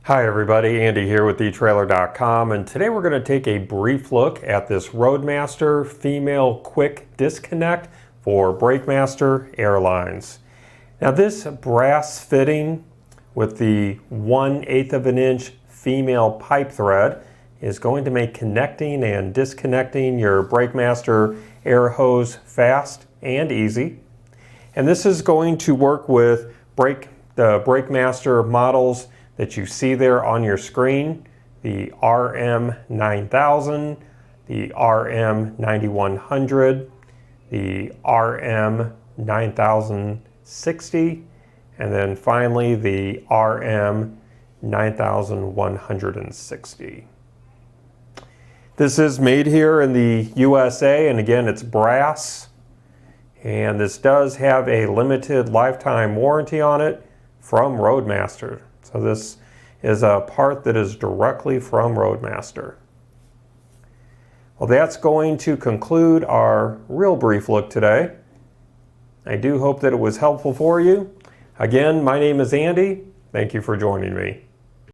Hi everybody, Andy here with eTrailer.com, and today we're going to take a brief look at this Roadmaster female quick disconnect for BrakeMaster airlines. Now this brass fitting with the 1/8 of an inch female pipe thread is going to make connecting and disconnecting your BrakeMaster air hose fast and easy. And this is going to work with the BrakeMaster models that you see there on your screen, the RM-9000, the RM-9100, the RM-9060, and then finally the RM-9160. This is made here in the USA, and again it's brass, and this does have a limited lifetime warranty on it from Roadmaster. So this is a part that is directly from Roadmaster. Well, that's going to conclude our real brief look today. I do hope that it was helpful for you. Again, my name is Andy. Thank you for joining me.